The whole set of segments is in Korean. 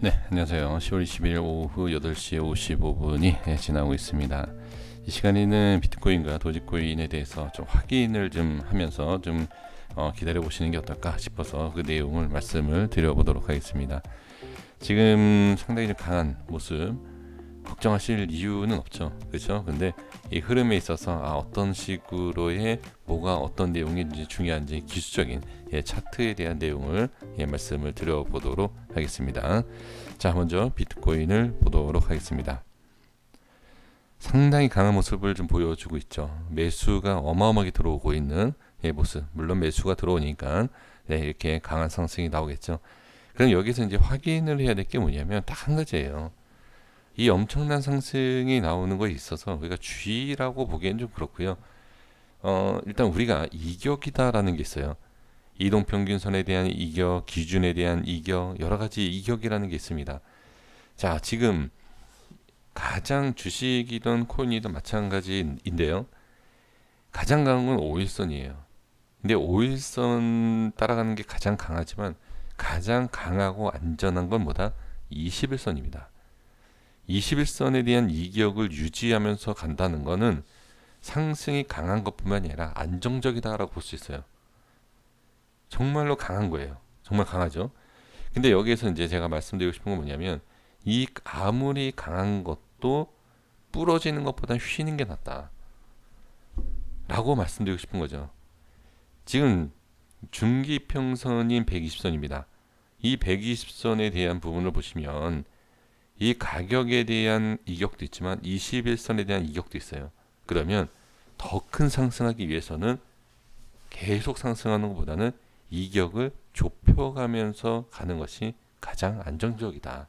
네, 안녕하세요. 10월 20일 오후 8시 55분이 지나고 있습니다. 이 시간에는 비트코인과 도지코인에 대해서 좀 확인을 좀 하면서 좀 기다려 보시는 게 어떨까 싶어서 그 내용을 말씀을 드려보도록 하겠습니다. 지금 상당히 좀 강한 모습, 걱정하실 이유는 없죠. 그렇죠? 근데 이 흐름에 있어서 어떤 식으로의 뭐가 어떤 내용인지 중요한지 기술적인 차트에 대한 내용을 말씀을 드려보도록 하겠습니다. 자, 먼저 비트코인을 보도록 하겠습니다. 상당히 강한 모습을 좀 보여주고 있죠. 매수가 어마어마하게 들어오고 있는 모습. 물론 매수가 들어오니까 이렇게 강한 상승이 나오겠죠. 그럼 여기서 이제 확인을 해야 될 게 뭐냐면 딱 한 가지예요. 이 엄청난 상승이 나오는 거에 있어서 우리가 주의라고 보기엔 좀 그렇고요. 일단 우리가 이격이다라는 게 있어요. 이동평균선에 대한 이격, 기준에 대한 이격, 여러 가지 이격이라는 게 있습니다. 자, 지금 가장 주식이든 코인이든 마찬가지인데요. 가장 강한 건 5일선이에요. 근데 5일선 따라가는 게 가장 강하지만 가장 강하고 안전한 건 뭐다? 21선입니다. 21선에 대한 이격을 유지하면서 간다는 것은 상승이 강한 것뿐만이 아니라 안정적이다라고 볼 수 있어요. 정말로 강한 거예요. 정말 강하죠. 근데 여기에서 이제 제가 말씀드리고 싶은 건 뭐냐면 이 아무리 강한 것도 부러지는 것보다 휘는 게 낫다 라고 말씀드리고 싶은 거죠. 지금 중기평선인 120선입니다. 이 120선에 대한 부분을 보시면 이 가격에 대한 이격도 있지만 21선에 대한 이격도 있어요. 그러면 더 큰 상승하기 위해서는 계속 상승하는 것보다는 이격을 좁혀가면서 가는 것이 가장 안정적이다.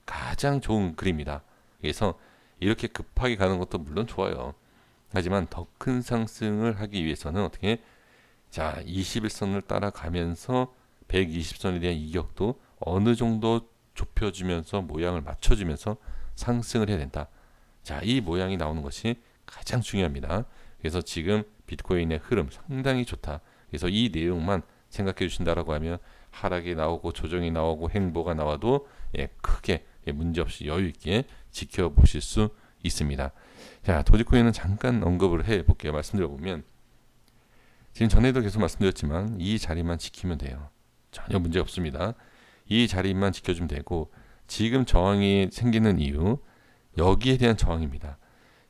가장 좋은 그림이다. 그래서 이렇게 급하게 가는 것도 물론 좋아요. 하지만 더 큰 상승을 하기 위해서는 어떻게? 자, 21선을 따라가면서 120선에 대한 이격도 어느 정도 좁혀주면서 모양을 맞춰주면서 상승을 해야 된다. 자, 이 모양이 나오는 것이 가장 중요합니다. 그래서 지금 비트코인의 흐름 상당히 좋다. 그래서 이 내용만 생각해 주신다라고 하면 하락이 나오고 조정이 나오고 행보가 나와도 크게 문제없이 여유 있게 지켜보실 수 있습니다. 자, 도지코인은 잠깐 언급을 해볼게요. 말씀드려보면 지금 전에도 계속 말씀드렸지만 이 자리만 지키면 돼요. 전혀 문제 없습니다. 이 자리만 지켜주면 되고 지금 저항이 생기는 이유 여기에 대한 저항입니다.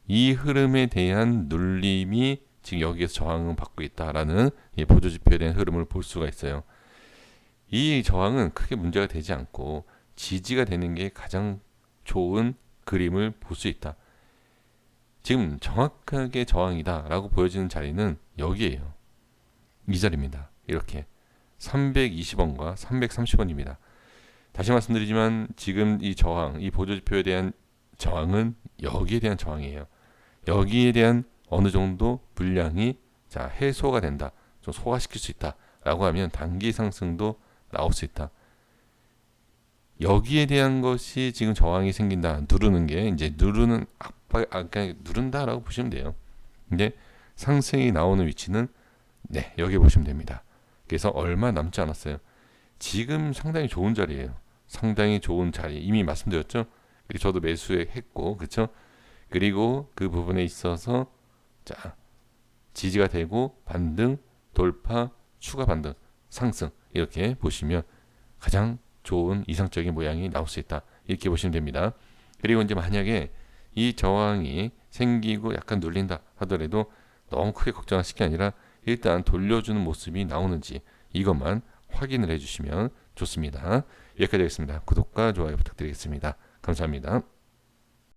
이 흐름에 대한 눌림이 지금 여기에서 저항을 받고 있다라는 보조지표에 대한 흐름을 볼 수가 있어요. 이 저항은 크게 문제가 되지 않고 지지가 되는 게 가장 좋은 그림을 볼 수 있다. 지금 정확하게 저항이다라고 보여지는 자리는 여기에요. 이 자리입니다. 이렇게 320원과 330원입니다. 다시 말씀드리지만 지금 이 저항, 이 보조지표에 대한 저항은 여기에 대한 저항이에요. 여기에 대한 어느 정도 물량이 해소가 된다. 좀 소화시킬 수 있다라고 하면 단기 상승도 나올 수 있다. 여기에 대한 것이 지금 저항이 생긴다. 누르는 게 이제 누르는 압박, 그냥 누른다라고 보시면 돼요. 근데 상승이 나오는 위치는 여기 보시면 됩니다. 그래서 얼마 남지 않았어요. 지금 상당히 좋은 자리예요. 상당히 좋은 자리. 이미 말씀드렸죠. 그리고 저도 매수했고, 그렇죠? 그리고 그 부분에 있어서 지지가 되고 반등, 돌파, 추가 반등, 상승 이렇게 보시면 가장 좋은 이상적인 모양이 나올 수 있다. 이렇게 보시면 됩니다. 그리고 이제 만약에 이 저항이 생기고 약간 눌린다 하더라도 너무 크게 걱정하실 게 아니라 일단 돌려주는 모습이 나오는지 이것만 확인을 해주시면 좋습니다. 여기까지 하겠습니다. 구독과 좋아요 부탁드리겠습니다. 감사합니다.